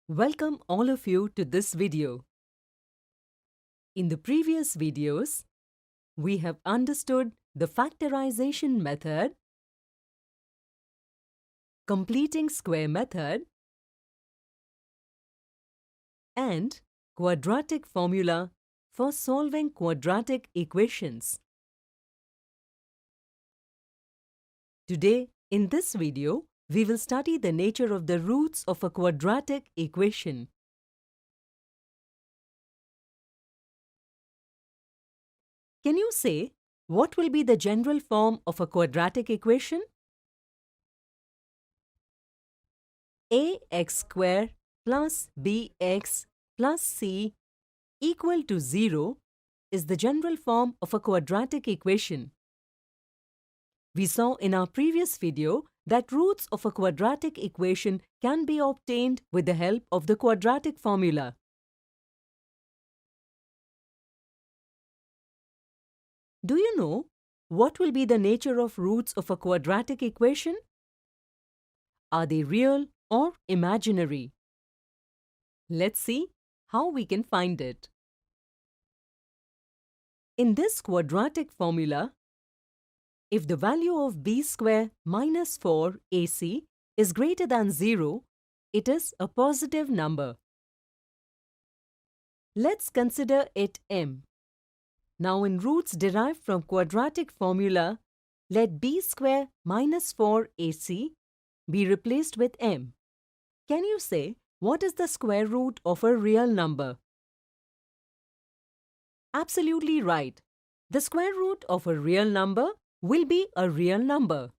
Welcome all of you to this video. In the previous videos, we have understood the factorization method, completing square method, and quadratic formula for solving quadratic equations. Today, in this video, we will study the nature of the roots of a quadratic equation. Can you say what will be the general form of a quadratic equation? ax square plus bx plus c equal to 0 is the general form of a quadratic equation. We saw in our previous video that roots of a quadratic equation can be obtained with the help of the quadratic formula. Do you know what will be the nature of roots of a quadratic equation? Are they real or imaginary? Let's see how we can find it. In this quadratic formula, if the value of b square minus 4ac is greater than 0, it is a positive number. Let's consider it m. Now in roots derived from quadratic formula, let b square minus 4ac be replaced with m. Can you say what is the square root of a real number? Absolutely right. The square root of a real number will be a real number.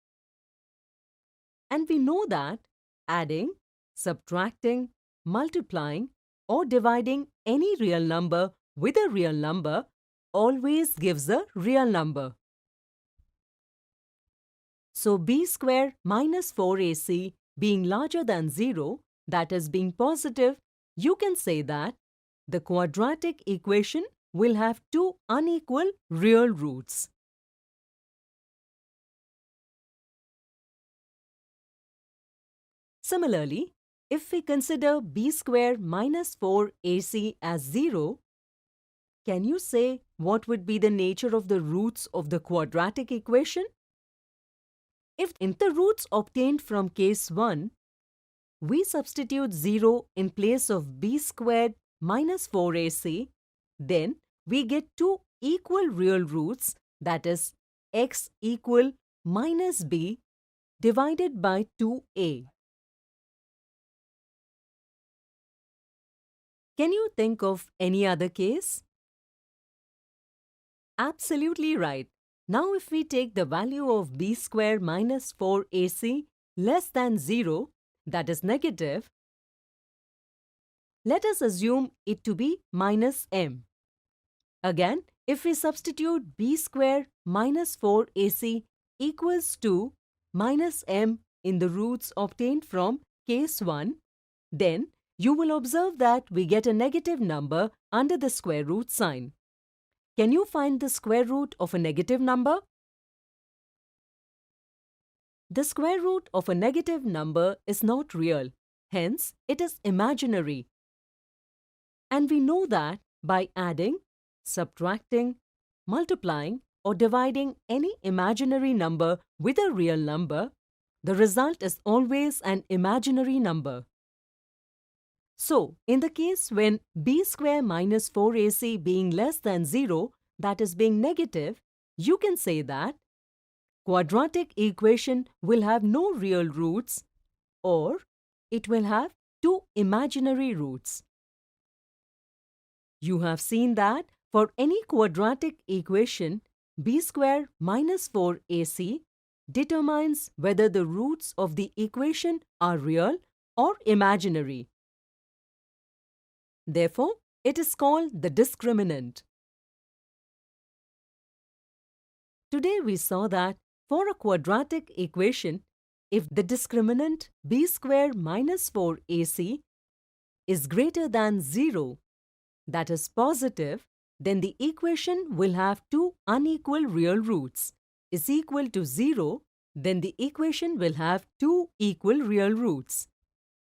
And we know that adding, subtracting, multiplying, or dividing any real number with a real number always gives a real number. So b square minus 4ac being larger than 0, that is being positive, you can say that the quadratic equation will have two unequal real roots. Similarly, if we consider b square minus 4ac as 0, can you say what would be the nature of the roots of the quadratic equation? If in the roots obtained from case 1, we substitute 0 in place of b squared minus 4ac, then we get two equal real roots, that is x equal minus b divided by 2a. Can you think of any other case? Absolutely right. Now if we take the value of b square minus 4ac less than 0, that is negative, let us assume it to be minus m. Again, if we substitute b square minus 4ac equals to minus m in the roots obtained from case 1, then you will observe that we get a negative number under the square root sign. Can you find the square root of a negative number? The square root of a negative number is not real, hence it is imaginary. And we know that by adding, subtracting, multiplying, or dividing any imaginary number with a real number, the result is always an imaginary number. So, in the case when b square minus 4ac being less than 0, that is being negative, you can say that quadratic equation will have no real roots, or it will have two imaginary roots. You have seen that for any quadratic equation, b square minus 4ac determines whether the roots of the equation are real or imaginary. Therefore, it is called the discriminant. Today we saw that for a quadratic equation, if the discriminant b square minus 4ac is greater than 0, that is positive, then the equation will have two unequal real roots. Is equal to 0, then the equation will have two equal real roots.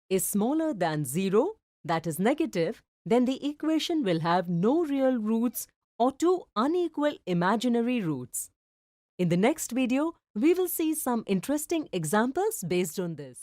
Is smaller than 0, that is negative, then the equation will have no real roots or two unequal imaginary roots. In the next video, we will see some interesting examples based on this.